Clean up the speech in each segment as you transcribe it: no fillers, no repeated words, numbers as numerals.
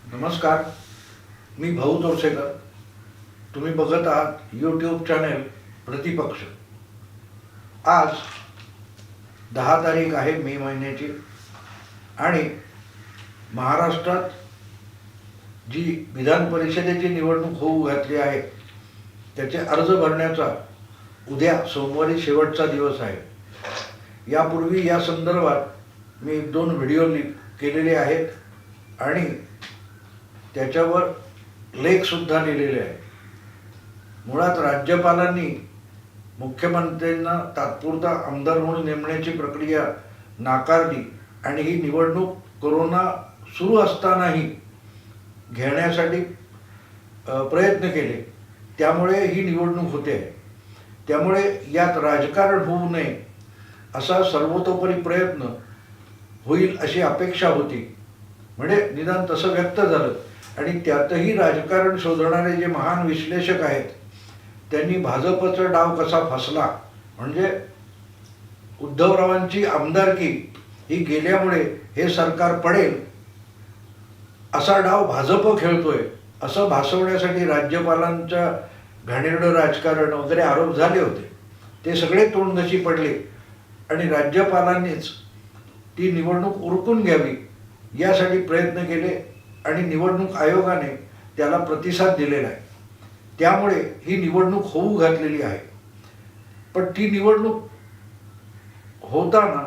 नमस्कार, मी भाऊ तोरसेकर. तुम्ही बघत आहात यूट्यूब चॅनेल प्रतिपक्ष. आज 10 तारीख आहे मे महिन्याची आणि महाराष्ट्रात जी विधान परिषदेची निवडणूक होऊ घातली आहे त्याचे अर्ज भरण्याचा उद्या सोमवारी शेवटचा दिवस आहे. यापूर्वी या संदर्भात मी 1-2 व्हिडिओ केलेले आहेत आणि त्याच्यावर लेखसुद्धा लिहिलेले आहे. मुळात राज्यपालांनी मुख्यमंत्र्यांना तात्पुरता आमदार म्हणून नेमण्याची प्रक्रिया नाकारली आणि ही निवडणूक कोरोना सुरू असतानाही घेण्यासाठी प्रयत्न केले. त्यामुळे ही निवडणूक होते आहे. त्यामुळे यात राजकारण होऊ नये असा सर्वतोपरी प्रयत्न होईल अशी अपेक्षा होती. म्हणजे निदान तसं व्यक्त झालं. आणि त्यातही राजकारण शोधणारे जे महान विश्लेषक आहेत त्यांनी भाजपचा डाव कसा फसला, म्हणजे उद्धवरावांची आमदारकी ही गेल्यामुळे हे सरकार पडेल असा डाव भाजप खेळतोय असं भासवण्यासाठी राज्यपालांच्या घाणेरडं राजकारण वगैरे आरोप झाले होते. ते सगळे तोंडघशी पडले आणि राज्यपालांनीच ती निवडणूक उरकून घ्यावी यासाठी प्रयत्न केले आणि निवडणूक आयोगाने त्याला प्रतिसाद दिलेला आहे. त्यामुळे ही निवडणूक होऊ घातलेली आहे. पण ती निवडणूक होताना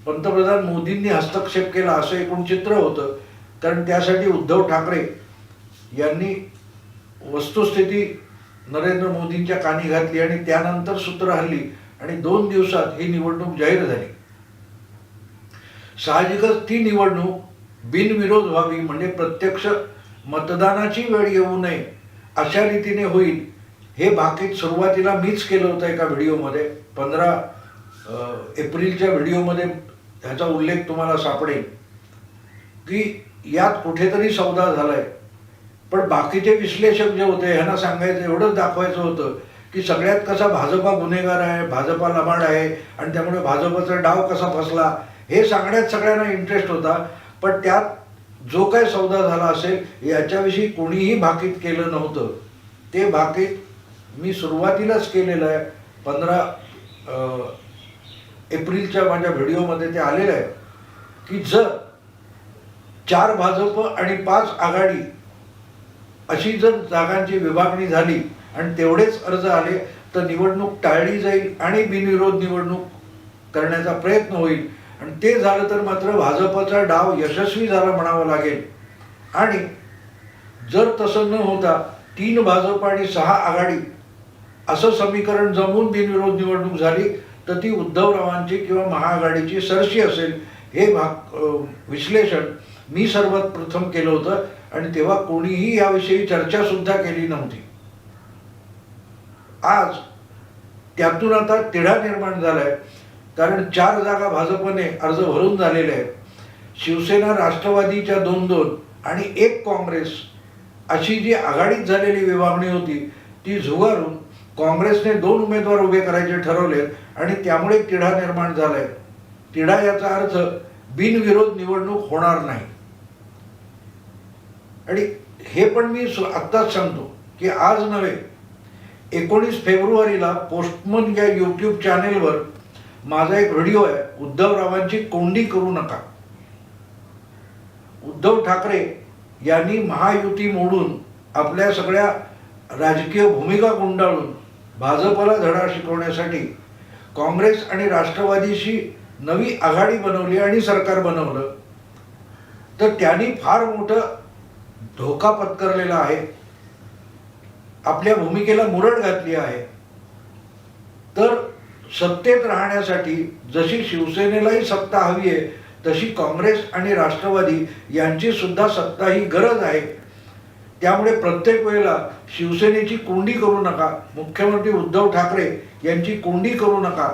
पंतप्रधान मोदींनी हस्तक्षेप केला असं एकूण चित्र होतं. कारण त्यासाठी उद्धव ठाकरे यांनी वस्तुस्थिती नरेंद्र मोदींच्या कानी घातली आणि त्यानंतर सूत्र हल्ली आणि 2 दिवसात ही निवडणूक जाहीर झाली. साहजिकच ती निवडणूक बिनविरोध व्हावी, म्हणजे प्रत्यक्ष मतदानाची वेळ येऊ नये अशा रीतीने होईल हे भाकीत सुरुवातीला मीच केलं होतं एका व्हिडिओमध्ये. 15 एप्रिलच्या व्हिडिओमध्ये ह्याचा उल्लेख तुम्हाला सापडेल की यात कुठेतरी सौदा झालाय. पण बाकीचे विश्लेषक जे होते ह्यांना सांगायचं एवढंच दाखवायचं होतं की सगळ्यात कसा भाजपा गुन्हेगार आहे, भाजपा लबाड आहे आणि त्यामुळे भाजपचा डाव कसा फसला हे सांगण्यात सगळ्यांना इंटरेस्ट होता. पण त्यात जो काय सौदा झाला असेल याच्याविषयी कोणीही भाकीत केलं नव्हतं. ते भाकीत मी सुरुवातीलाच केलेलं आहे. 15 एप्रिलच्या माझ्या व्हिडिओमध्ये ते आलेलं आहे की जर 4 भाजप आणि 5 आघाडी अशी जर जागांची विभागणी झाली आणि तेवढेच अर्ज आले तर निवडणूक टाळली जाईल आणि बिनविरोध निवडणूक करण्याचा प्रयत्न होईल. आणि ते झालं तर मात्र भाजपचा डाव यशस्वी झाला म्हणावं लागेल. आणि जर तसं न होता 3 भाजप आणि 6 आघाडी असं समीकरण जमून बिनविरोध निवडणूक झाली तर ती उद्धवरावांची किंवा महाआघाडीची सरशी असेल हे विश्लेषण मी सर्वात प्रथम केलं होतं आणि तेव्हा कोणीही याविषयी चर्चा सुद्धा केली नव्हती. आज त्यातून आता तिढा निर्माण झालाय. कारण 4 जागा भाजपने अर्ज भरून झालेले आहेत. शिवसेना राष्ट्रवादीच्या 2-2 आणि 1 काँग्रेस अशी जी आघाडीत झालेली विभागणी होती ती झुगारून काँग्रेसने 2 उमेदवार उभे करायचे ठरवलेत आणि त्यामुळे तिढा निर्माण झालाय. तिढा याचा अर्थ बिनविरोध निवडणूक होणार नाही. आणि हे पण मी आत्ताच सांगतो की आज नव्हे 19 फेब्रुवारीला पोस्टमन या यूट्यूब चॅनेलवर माझा एक व्हिडिओ आहे, उद्धवरावांची कोंडी करू नका. उद्धव ठाकरे यांनी महायुती मोडून आपल्या सगळ्या राजकीय भूमिका गुंडाळून भाजपला धडा शिकवण्यासाठी काँग्रेस आणि राष्ट्रवादीशी नवी आघाडी बनवली आणि सरकार बनवलं. तर त्यांनी फार मोठं धोका पत्करलेला आहे, आपल्या भूमिकेला मुरड घातली आहे. तर सत्तेत राहण्यासाठी जशी शिवसेनेलाही सत्ता हवी आहे तशी काँग्रेस आणि राष्ट्रवादी यांची सुद्धा सत्ता ही गरज आहे. त्यामुळे प्रत्येक वेळेला शिवसेनेची कोंडी करू नका, मुख्यमंत्री उद्धव ठाकरे यांची कोंडी करू नका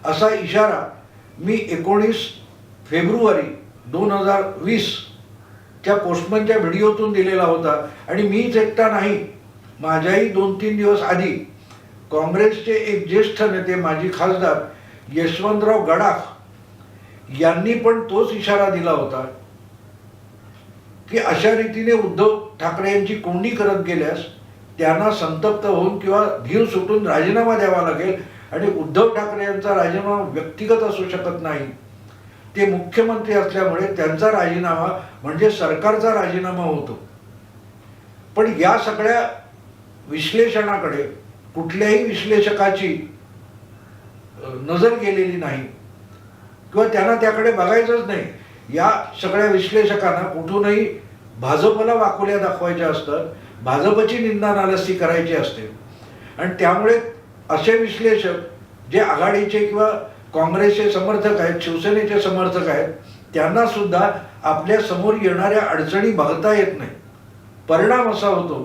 असा इशारा मी 19 फेब्रुवारी 2020 च्या पोस्टमनच्या व्हिडिओतून दिलेला होता. आणि मीच एकटा नाही, माझ्याही 2-3 दिवस आधी काँग्रेसचे एक ज्येष्ठ नेते माजी खासदार यशवंतराव गडाख यांनी पण तोच इशारा दिला होता की अशा रीतीने उद्धव ठाकरे यांची कोंडी करत गेल्यास त्यांना संतप्त होऊन किंवा धीर सुटून राजीनामा द्यावा लागेल आणि उद्धव ठाकरे यांचा राजीनामा व्यक्तिगत असू शकत नाही. ते मुख्यमंत्री असल्यामुळे त्यांचा राजीनामा म्हणजे सरकारचा राजीनामा होतो. पण या सगळ्या विश्लेषणाकडे कुठल्याही विश्लेषकाची नजर गेलेली नाही किंवा त्यांना त्याकडे बघायचंच नाही. या सगळ्या विश्लेषकांना कुठूनही भाजपला वाकुल्या दाखवायच्या असतात, भाजपची निंदा नालस्ती करायची असते आणि त्यामुळे असे विश्लेषक जे आघाडीचे किंवा काँग्रेसचे समर्थक आहेत, शिवसेनेचे समर्थक आहेत, त्यांना सुद्धा आपल्या समोर येणाऱ्या अडचणी बघता येत नाही. परिणाम असा होतो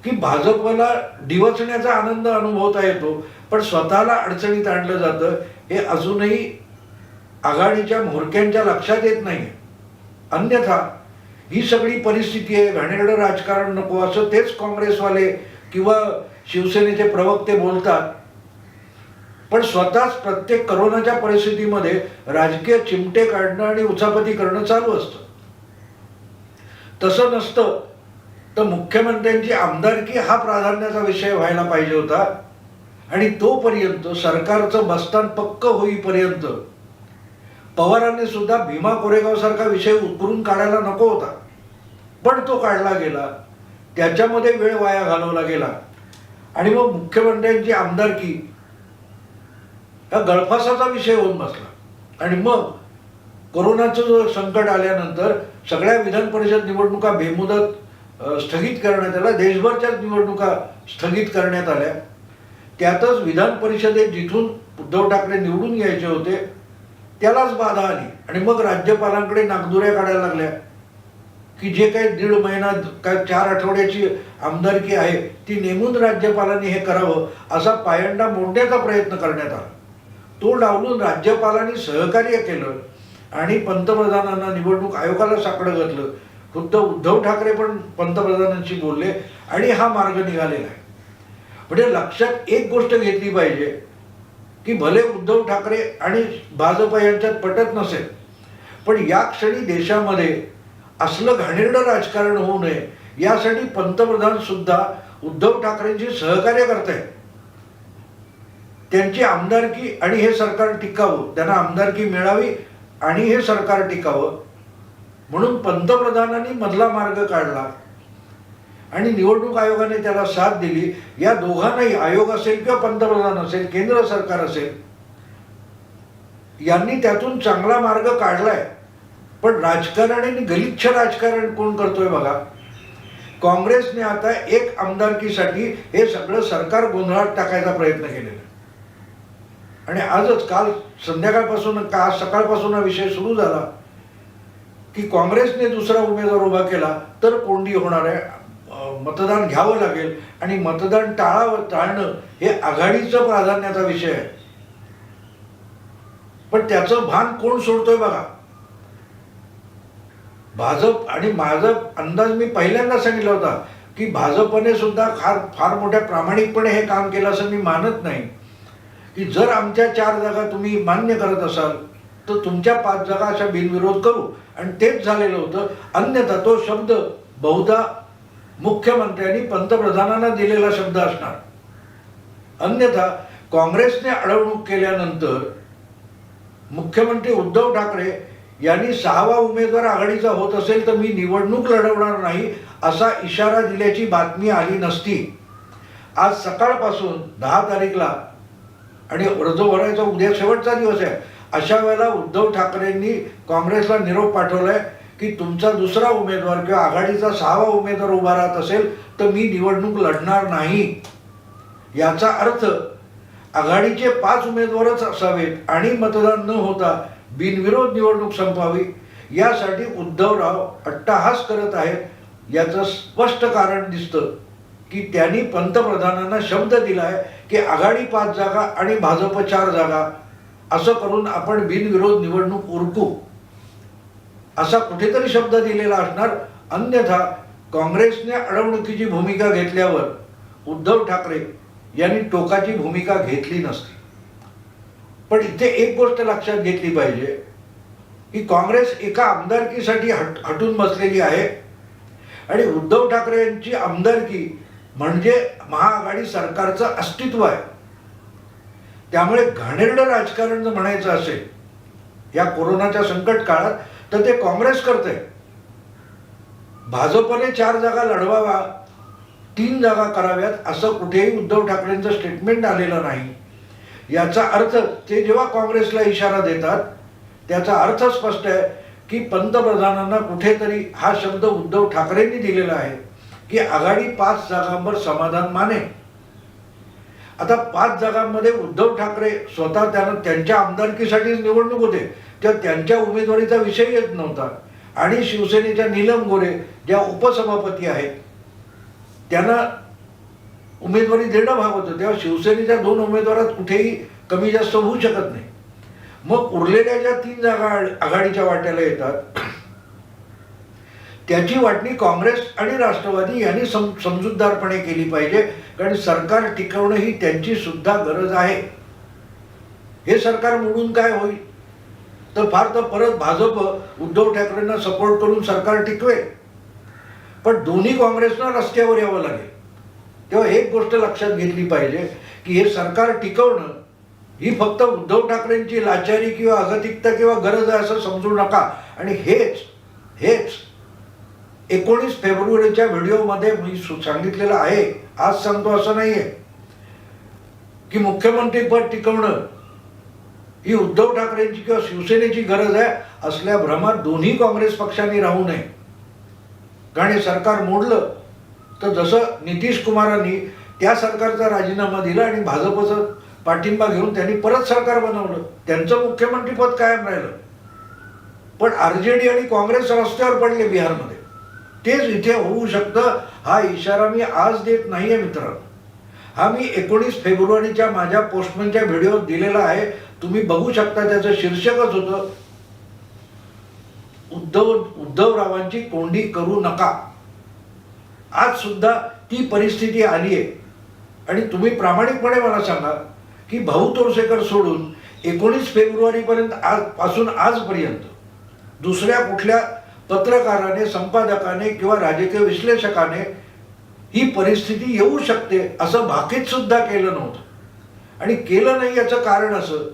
की भाजपला डिवचण्याचा आनंद अनुभवता येतो, पण स्वतःला अडचणीत आणलं जातं हे अजूनही आघाडीच्या म्होरक्यांच्या लक्षात येत नाही. अन्यथा ही सगळी परिस्थिती आहे, घाणेरडं राजकारण नको असं तेच काँग्रेसवाले किंवा शिवसेनेचे प्रवक्ते बोलतात, पण स्वतःच प्रत्येक करोनाच्या परिस्थितीमध्ये राजकीय चिमटे काढणं आणि उचापती करणं चालू असतं. तसं नसतं तर मुख्यमंत्र्यांची आमदारकी हा प्राधान्याचा विषय व्हायला पाहिजे होता आणि तोपर्यंत सरकारचं बस्तान पक्क होईपर्यंत पवारांनी सुद्धा भीमा कोरेगाव सारखा विषय उकरून काढायला नको होता, पण तो काढला गेला, त्याच्यामध्ये वेळ वाया घालवला गेला आणि मग मुख्यमंत्र्यांची आमदारकी हा गळफासाचा विषय होऊन बसला. आणि मग कोरोनाचं जो संकट आल्यानंतर सगळ्या विधान परिषद निवडणुका बेमुदत स्थगित करण्यात आल्या, देशभरच्याच निवडणुका स्थगित करण्यात आल्या. त्यातच विधान परिषदेत जिथून उद्धव ठाकरे निवडून यायचे होते त्यालाच बाधा आली आणि मग राज्यपालांकडे नागदुऱ्या काढायला लागल्या की जे काही 1.5 महिना काय 4 आठवड्याची आमदारकी आहे ती नेमून राज्यपालांनी हे करावं असा पायंडा मोडण्याचा प्रयत्न करण्यात आला. तो डावलून राज्यपालांनी सहकार्य केलं आणि पंतप्रधानांना निवडणूक आयोगाला साकडं घातलं. खुद्द उद्धव ठाकरे पण पंतप्रधानांशी बोलले आणि हा मार्ग निघालेला आहे. म्हणजे लक्षात एक गोष्ट घेतली पाहिजे की भले उद्धव ठाकरे आणि भाजप यांच्यात पटत नसेल, पण या क्षणी देशामध्ये असलं घाणेरडं राजकारण होऊ नये यासाठी पंतप्रधान सुद्धा उद्धव ठाकरेंची सहकार्य करतायत. त्यांची आमदारकी आणि हे सरकार टिकावं, त्यांना आमदारकी मिळावी आणि हे सरकार टिकावं म्हणून पंतप्रधानांनी मधला मार्ग काढला आणि निवडणूक आयोगाने त्याला साथ दिली. या दोघांनाही, आयोग असेल किंवा पंतप्रधान असेल, केंद्र सरकार असेल, यांनी त्यातून चांगला मार्ग काढलाय. पण राजकारण आणि गलिच्छ राजकारण कोण करतोय बघा. काँग्रेसने आता एक आमदारकीसाठी हे सगळं सरकार गोंधळात टाकायचा प्रयत्न केलेला आणि आजच काल संध्याकाळपासून का सकाळपासून हा विषय सुरू झाला की काँग्रेसने दुसरा उमेदवार उभा केला तर कोंडी होणार आहे, मतदान घ्यावं लागेल आणि मतदान टाळणं हे आघाडीचं प्राधान्याचा विषय आहे. पण त्याचं भान कोण सोडतोय बघा. भाजप. आणि माझा अंदाज मी पहिल्यांदा सांगितला होता की भाजपने सुद्धा फार मोठ्या प्रामाणिकपणे हे काम केलं असं मी मानत नाही. की जर आमच्या 4 जागा तुम्ही मान्य करत असाल तर तुमच्या 5 जागा अशा बिनविरोध करू, आणि तेच झालेलं होतं. अन्यथा तो शब्द बहुधा मुख्यमंत्र्यांनी पंतप्रधानांना दिलेला शब्द असणार. अन्यथा काँग्रेसने अडवणूक केल्यानंतर मुख्यमंत्री उद्धव ठाकरे यांनी 6वा उमेदवार आघाडीचा होत असेल तर मी निवडणूक लढवणार नाही असा इशारा दिल्याची बातमी आली नसती. आज सकाळपासून 10 तारीखला आणि अर्ज भरायचा उद्या शेवटचा दिवस आहे, अशा वेळेला उद्धव ठाकरेंनी काँग्रेसला निरोप पाठवलाय की तुमचा दुसरा उमेदवार किंवा आघाडीचा 6वा उमेदवार उभा राहत असेल तर मी निवडणूक लढणार नाही. याचा अर्थ आघाडीचे 5 उमेदवारच असावेत आणि मतदान न होता बिनविरोध निवडणूक संपावी यासाठी उद्धवराव अट्टाहास करत आहेत. याचं स्पष्ट कारण दिसतं की त्यांनी पंतप्रधानांना शब्द दिलाय की आघाडी 5 जागा आणि भाजप 4 जागा असं करून आपण बिनविरोध निवडणूक उरकू असा कुठेतरी शब्द दिलेला असणार. अन्यथा काँग्रेसने अडवणुकीची भूमिका घेतल्यावर उद्धव ठाकरे यांनी टोकाची भूमिका घेतली नसती. पण इथे एक गोष्ट लक्षात घेतली पाहिजे की काँग्रेस एका आमदारकीसाठी हटून बसलेली आहे आणि उद्धव ठाकरे यांची आमदारकी म्हणजे महाआघाडी सरकारचं अस्तित्व आहे. त्यामुळे घाणेरडं राजकारण जर म्हणायचं असेल या कोरोनाच्या संकट काळात तर ते काँग्रेस करते. भाजपने 4 जागा लढवावा, 3 जागा कराव्यात असं कुठेही उद्धव ठाकरेंचं स्टेटमेंट आलेलं नाही. याचा अर्थ ते जेव्हा काँग्रेसला इशारा देतात त्याचा अर्थ स्पष्ट आहे की पंतप्रधानांना कुठेतरी हा शब्द उद्धव ठाकरेंनी दिलेला आहे की आघाडी 5 जागांवर समाधान माने. आता 5 जागांमध्ये उद्धव ठाकरे स्वतः त्यांच्या आमदारकीसाठीच निवडणूक होते तेव्हा त्यांच्या उमेदवारीचा विषय येत नव्हता आणि शिवसेनेच्या नीलम गोरे ज्या उपसभापती आहेत त्यांना उमेदवारी देणं भाग होतं. तेव्हा शिवसेनेच्या 2 उमेदवारात कुठेही कमी जास्त होऊ शकत नाही. मग उरलेल्या ज्या 3 जागा आघाडीच्या वाट्याला येतात त्याची वाटणी काँग्रेस आणि राष्ट्रवादी यांनी समजूतदारपणे केली पाहिजे, कारण सरकार टिकवणं ही त्यांची सुद्धा गरज आहे. हे सरकार मोडून काय होईल तर फार तर परत भाजप उद्धव ठाकरेंना सपोर्ट करून सरकार टिकवेल, पण दोन्ही काँग्रेसना रस्त्यावर यावं लागेल. तेव्हा एक गोष्ट लक्षात घेतली पाहिजे की हे सरकार टिकवणं ही फक्त उद्धव ठाकरेंची लाचारी किंवा अगतिकता किंवा गरज आहे असं समजू नका. आणि हेच 19 फेब्रुवारीच्या व्हिडिओमध्ये मी सांगितलेलं आहे, आज सांगतो असं नाहीये की मुख्यमंत्रीपद टिकवणं ही उद्धव ठाकरेंची किंवा शिवसेनेची गरज आहे. असल्या भ्रमात दोन्ही काँग्रेस पक्षांनी राहू नये, कारण हे सरकार मोडलं तर जसं नितीश कुमारांनी त्या सरकारचा राजीनामा दिला आणि भाजपचं पाठिंबा घेऊन त्यांनी परत सरकार बनवलं, त्यांचं मुख्यमंत्रीपद कायम राहिलं. पण आरजेडी आणि काँग्रेस रस्त्यावर पडले बिहारमध्ये. तेच इथे होऊ शकतं हा इशारा मी आज देत नाहीये मित्रांनो. हा मी 19 फेब्रुवारीच्या माझ्या पोस्टमनच्या व्हिडिओत दिलेला आहे, तुम्ही बघू शकता. त्याचं शीर्षकच होतं उद्धवरावांची कोंडी करू नका. आज सुद्धा ती परिस्थिती आली आहे आणि तुम्ही प्रामाणिकपणे मला सांगा की भाऊ तोरसेकर सोडून 19 फेब्रुवारीपर्यंत पासून आजपर्यंत दुसऱ्या कुठल्या पत्रकाराने, संपादकाने किंवा राजकीय विश्लेषकाने ही परिस्थिती येऊ शकते असं भाकीत सुद्धा केलं नव्हतं. आणि केलं नाही याचं कारण असं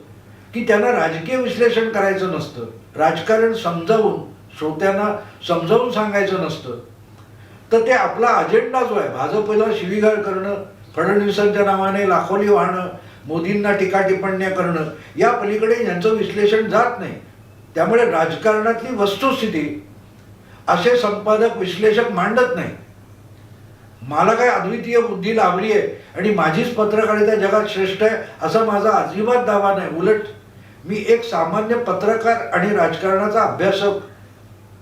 की त्यांना राजकीय विश्लेषण करायचं नसतं, राजकारण समजावून श्रोत्यांना समजावून सांगायचं नसतं, तर ते आपला अजेंडा जो आहे भाजपला शिवीगाळ करणं, फडणवीसांच्या नावाने लाखोली वाहणं, मोदींना टीका टिप्पण्या करणं, या पलीकडे यांचं विश्लेषण जात नाही. त्यामुळे राजकारणातली वस्तुस्थिती असे संपादक विश्लेषक मांडत नाही. मला काय अद्वितीय बुद्धी लाभली आहे आणि माझीच पत्रकारिता जगात श्रेष्ठ आहे असा माझा अजिबात दावा नाही. उलट मी एक सामान्य पत्रकार आणि राजकारणाचा अभ्यासक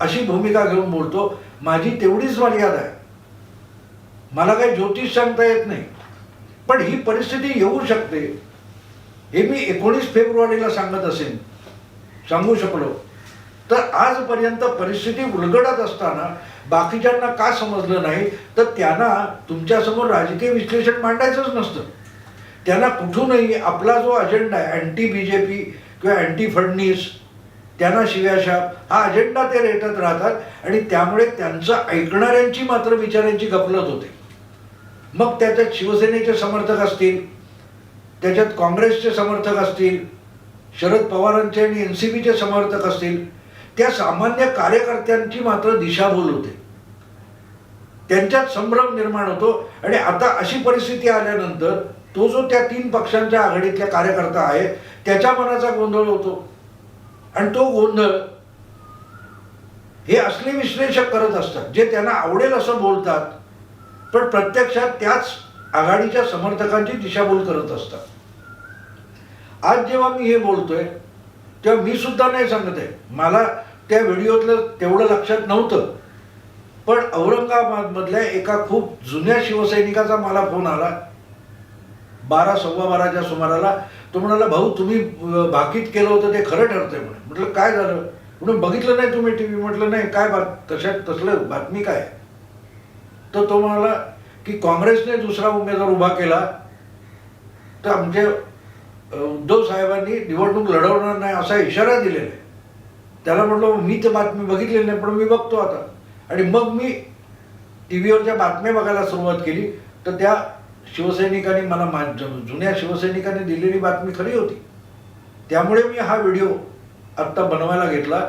अशी भूमिका घेऊन बोलतो. माझी तेवढीच मर्यादा आहे. मला काही ज्योतिष सांगता येत नाही, पण ही परिस्थिती येऊ शकते हे मी 19 फेब्रुवारीला सांगू शकलो तर आजपर्यंत परिस्थिती उलगडत असताना बाकीच्यांना का समजलं नाही तर त्यांना तुमच्यासमोर राजकीय विश्लेषण मांडायचंच नसतं. त्यांना कुठूनही आपला जो अजेंडा आहे अँटी बीजेपी किंवा अँटी फडणवीस, त्यांना शिव्याशाप हा अजेंडा ते रेटत राहतात आणि त्यामुळे त्यांचं ऐकणाऱ्यांची मात्र विचारांची गफलत होते. मग त्याच्यात शिवसेनेचे समर्थक असतील, त्याच्यात काँग्रेसचे समर्थक असतील, शरद पवारांचे आणि NCPचे समर्थक असतील, त्या सामान्य कार्यकर्त्यांची मात्र दिशाभूल होते. त्यांच्यात संभ्रम निर्माण होतो आणि आता अशी परिस्थिती आल्यानंतर तो जो त्या 3 पक्षांच्या आघाडीतला कार्यकर्ता आहे त्याच्या मनाचा गोंधळ होतो आणि तो गोंधळ हे असले विश्लेषक करत असतात जे त्यांना आवडेल असं बोलतात, पण प्रत्यक्षात त्याच आघाडीच्या समर्थकांची दिशाभूल करत असतात. आज जेव्हा मी हे बोलतोय तेव्हा मी सुद्धा नाही सांगत आहे, मला त्या व्हिडिओतलं तेवढं लक्षात नव्हतं, पण औरंगाबादमधल्या एका खूप जुन्या शिवसैनिकाचा मला फोन आला 12-12:15च्या सुमाराला. तो म्हणाला, भाऊ तुम्ही भाकीत केलं होतं ते खरं ठरतंय म्हणे. म्हटलं काय झालं? म्हणून बघितलं नाही तुम्ही TV? म्हटलं नाही. काय तसलं बातमी काय? तर तो म्हणाला की काँग्रेसने दुसरा उमेदवार उभा केला तर आमचे उद्धव साहेबांनी निवडणूक लढवणार नाही असा इशारा दिलेला आहे. त्याला म्हटलं मी तर बातमी बघितलेली नाही पण मी बघतो आता. आणि मग मी टी व्हीवरच्या बातम्या बघायला सुरुवात केली तर त्या शिवसैनिकांनी मला जुन्या शिवसैनिकांनी दिलेली बातमी खरी होती. त्यामुळे मी हा व्हिडिओ आत्ता बनवायला घेतला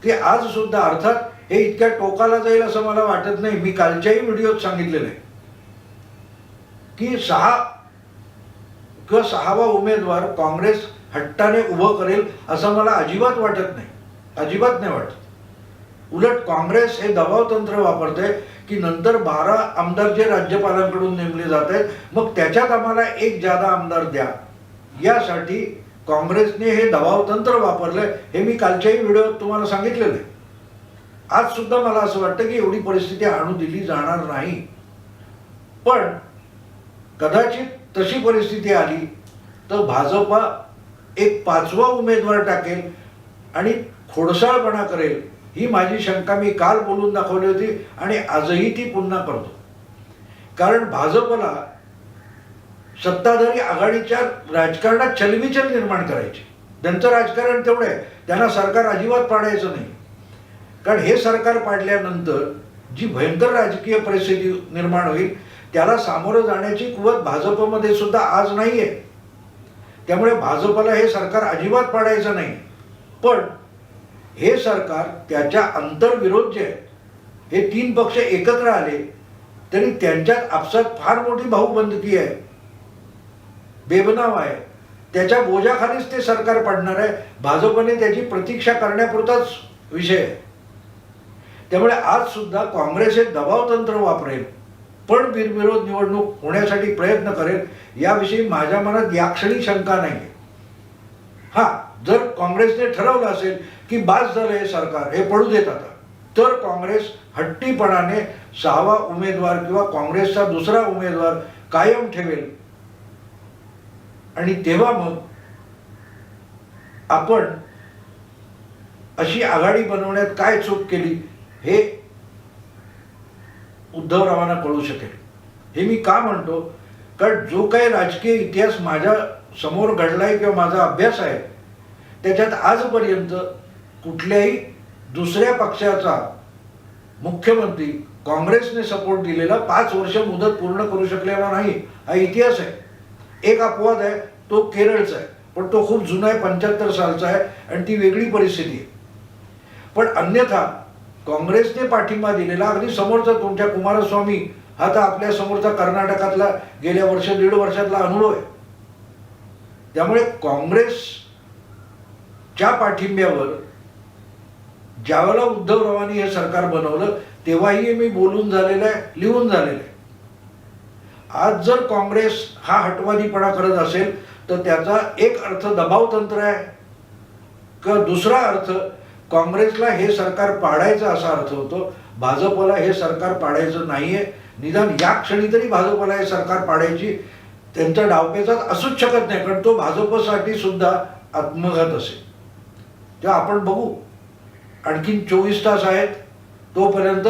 की आज सुद्धा अर्थात हे इतक्या टोकाला जाईल असं मला वाटत नाही. मी कालच्याही व्हिडिओत सांगितलेलं आहे की 6वा उमेदवार काँग्रेस हट्टाने उभं करेल असं मला अजिबात वाटत नाही, अजिबात नाही वाटत. उलट काँग्रेस हे दबाव तंत्र वापरते की नंतर 12 आमदार जे राज्यपालांकडून नेमले जात आहेत मग त्याच्यात आम्हाला एक जादा आमदार द्या, यासाठी काँग्रेसने हे दबाव तंत्र वापरलंय. हे मी कालच्याही व्हिडिओत तुम्हाला सांगितलेलं आहे. आज सुद्धा मला असं वाटतं की एवढी परिस्थिती आणू दिली जाणार नाही. पण कदाचित तशी परिस्थिती आली तर भाजपा एक 5वा उमेदवार टाकेल आणि खोडसाळपणा करेल, ही माझी शंका मी काल बोलून दाखवली होती आणि आजही ती पुन्हा करतो. कारण भाजपला सत्ताधारी आघाडीच्या राजकारणात चलबिचल निर्माण करायची. त्यांचं राजकारण तेवढं आहे, त्यांना सरकार अजिबात पाडायचं नाही. कारण हे सरकार पाडल्यानंतर जी भयंकर राजकीय परिस्थिती निर्माण होईल त्याला सामोरं जाण्याची कुवत भाजपमध्ये सुद्धा आज नाही आहे. त्यामुळे भाजपला हे सरकार अजिबात पाडायचं नाही. पण हे सरकार त्याच्या आंतरविरोध जे आहे, हे 3 पक्ष एकत्र आले तरी त्यांच्यात आपसात फार मोठी भाऊबंदकी आहे, बेबनाव आहे. त्याच्या बोजाखालीच ते सरकार पडणार आहे. भाजपने त्याची प्रतीक्षा करण्यापुरताच विषय आहे. त्यामुळे आज सुद्धा काँग्रेस हे दबाव तंत्र वापरेल पण बिनविरोध निवडणूक होण्यासाठी प्रयत्न करेल, याविषयी माझ्या मनात याक्षणी शंका नाही. हा, जर काँग्रेसने ठरवलं असेल की बास झालं हे सरकार, हे पडू देत आता, तर काँग्रेस हट्टीपणाने 6वा उमेदवार किंवा काँग्रेसचा दुसरा उमेदवार कायम ठेवेल. आणि तेव्हा मग आपण अशी आघाडी बनवण्यात काय चूक केली हे उद्धवरावांना कळू शकेल. हे मी का म्हणतो, कारण जो काही राजकीय इतिहास माझ्या समोर घडलाय किंवा माझा अभ्यास आहे त्याच्यात आजपर्यंत कुठल्याही दुसऱ्या पक्षाचा मुख्यमंत्री काँग्रेसने सपोर्ट दिलेला 5 वर्ष मुदत पूर्ण करू शकलेला नाही, हा इतिहास आहे. एक अपवाद आहे, तो केरळचा आहे, पण तो खूप जुना आहे, 75 सालचा आहे आणि ती वेगळी परिस्थिती आहे. पण अन्यथा काँग्रेसने पाठिंबा दिलेला अगदी समोरचा तुमच्या कुमारस्वामी हा तर आपल्या समोरचा कर्नाटकातला गेल्या 1.5 वर्षातला अनुभव आहे. त्यामुळे काँग्रेसच्या पाठिंब्यावर ज्यावेळेला उद्धवरावांनी हे सरकार बनवलं तेव्हाही मी बोलून झालेलं आहे, लिहून झालेलं आहे. आज जर काँग्रेस हा हटवादीपणा करत असेल तर त्याचा एक अर्थ दबाव तंत्र आहे किंवा दुसरा अर्थ काँग्रेसला हे सरकार पाडायचं असा अर्थ होतो. भाजपला हे सरकार पाडायचं नाहीये. निदान या क्षणी तरी भाजपला हे सरकार पाडायची त्यांच्या डावपेचात असूच शकत नाही, कारण तो भाजपसाठी सुद्धा आत्मघात असेल. तेव्हा आपण बघू. आणखीन 24 तास आहेत. तोपर्यंत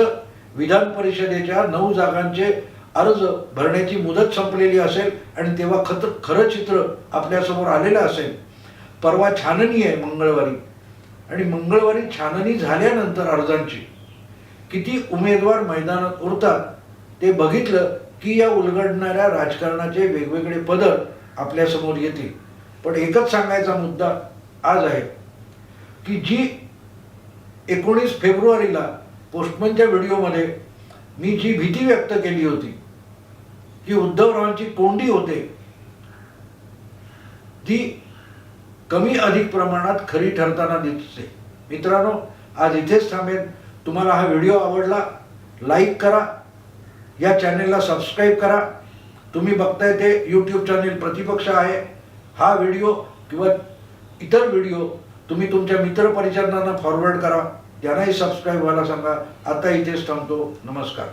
विधान परिषदेच्या 9 जागांचे अर्ज भरण्याची मुदत संपलेली असेल आणि तेव्हा खरं चित्र आपल्यासमोर आलेलं असेल. परवा छाननी आहे मंगळवारी आणि मंगळवारी छाननी झाल्यानंतर अर्जांची किती उमेदवार मैदानात उरतात ते बघितलं की या उलगडणाऱ्या राजकारणाचे वेगवेगळे पदर आपल्यासमोर येतील. पण एकच सांगायचा मुद्दा आज आहे की जी 19 फेब्रुवारीला पोस्टमनच्या व्हिडिओमध्ये मी जी भीती व्यक्त केली होती की उद्धवरावांची कोंडी होते, ती कमी अधिक प्रमाणात खरी ठरताना दिसते. मित्रांनो, आज इथेच थांबेन. तुम्हाला हा व्हिडिओ आवडला, लाईक करा, या चॅनेलला सबस्क्राईब करा. तुम्ही बघताय ते यूट्यूब चॅनेल प्रतिपक्ष आहे. हा व्हिडिओ किंवा इतर व्हिडिओ तुम्ही तुमच्या मित्रपरिजनांना फॉरवर्ड करा, त्यांनाही सबस्क्राईब व्हायला सांगा. आता इथेच थांबतो. नमस्कार.